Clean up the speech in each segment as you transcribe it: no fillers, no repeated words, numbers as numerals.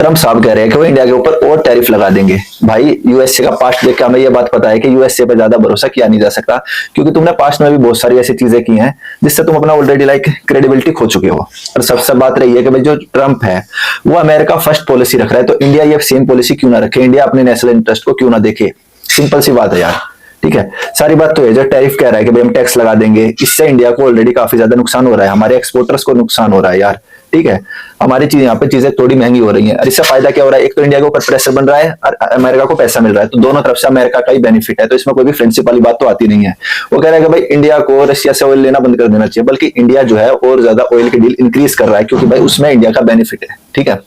Trump साहब कह रहे हैं कि वो इंडिया के ऊपर और टैरिफ लगा देंगे। भाई यूएसए का पास्ट देख के हमें ये बात पता है कि यूएसए पर ज्यादा भरोसा किया नहीं जा सकता, क्योंकि तुमने पास्ट में भी बहुत सारी ऐसी चीजें की हैं जिससे तुम अपना ऑलरेडी क्रेडिबिलिटी खो चुके हो। और सबसे बात रही है कि भाई जो ट्रम्प है वो अमेरिका फर्स्ट पॉलिसी रख रहा है, तो इंडिया ये सेम पॉलिसी क्यों ना रखे, इंडिया अपने नेशनल इंटरेस्ट को क्यों ना देखे। सिंपल सी बात है यार। ठीक है, सारी बात तो है। जो टैरिफ कह रहा है कि भाई हम टैक्स लगा देंगे, इससे इंडिया को ऑलरेडी काफी ज्यादा नुकसान हो रहा है, हमारे एक्सपोर्टर्स को नुकसान हो रहा है यार। ठीक है, हमारी चीज यहाँ पे चीजें थोड़ी महंगी हो रही हैं, और इससे फायदा क्या हो रहा है, एक तो इंडिया के ऊपर प्रेशर बन रहा है और अमेरिका को पैसा मिल रहा है, तो दोनों तरफ से अमेरिका का ही बेनिफिट है। तो इसमें कोई भी फ्रेंडशिप वाली बात तो आती नहीं है। वो कह रहा है कि भाई इंडिया को रशिया से ऑयल लेना बंद कर देना चाहिए, बल्कि इंडिया जो है और ज्यादा ऑयल की डील इंक्रीज कर रहा है, क्योंकि भाई उसमें इंडिया का बेनिफिट है। ठीक है,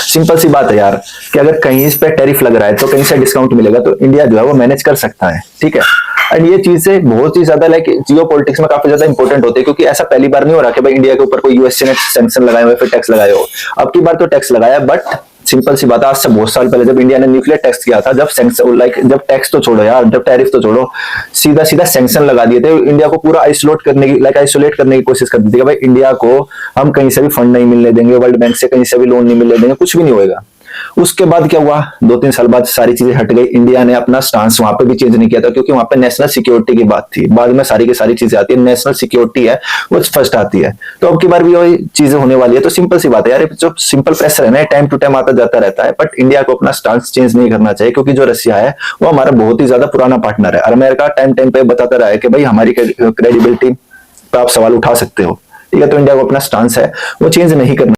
सिंपल सी बात है यार कि अगर कहीं इस पे टैरिफ लग रहा है तो कहीं से डिस्काउंट मिलेगा, तो इंडिया जो है वो मैनेज कर सकता है। ठीक है, एंड ये चीजें बहुत ही ज्यादा जियो पॉलिटिक्स में काफी ज्यादा इंपॉर्टेंट होती है, क्योंकि ऐसा पहली बार नहीं हो रहा कि भाई इंडिया के ऊपर कोई यूएसए ने सैंक्शन लगाए हो फिर टैक्स लगाए हो। अब की बार तो टैक्स लगाया, बट सिंपल सी बात है, आज से बहुत साल पहले जब इंडिया ने न्यूक्लियर टैक्स किया था, जब जब टैक्स तो छोड़ो यार, जब टैरिफ तो छोड़ो, सीधा सीधा सैंक्शन लगा दिए थे, इंडिया को पूरा आइसोलेट करने की कोशिश कर दी थी कि भाई इंडिया को हम कहीं से भी फंड नहीं मिलने देंगे, वर्ल्ड बैंक से कहीं से भी लोन नहीं मिलने देंगे, कुछ भी नहीं होएगा। उसके बाद क्या हुआ, 2-3 साल बाद सारी चीजें हट गई, इंडिया ने अपना स्टांस वहां पे भी चेंज नहीं किया था, क्योंकि वहां पे नेशनल सिक्योरिटी की बात थी। बाद में सारी की सारी चीजें आती है, नेशनल सिक्योरिटी है वो फर्स्ट आती है। तो अब की बार भी वही चीजें होने वाली है। तो सिंपल सी बात है यार, जो सिंपल प्रेशर है ना, टाइम टू टाइम आता जाता रहता है, बट इंडिया को अपना स्टांस चेंज नहीं करना चाहिए, क्योंकि जो रशिया है वो हमारा बहुत ही ज्यादा पुराना पार्टनर है, और अमेरिका टाइम टाइम पे बताता रहा है कि भाई हमारी क्रेडिबिलिटी पर आप सवाल उठा सकते हो। ठीक है, तो इंडिया को अपना स्टांस है वो चेंज नहीं करना।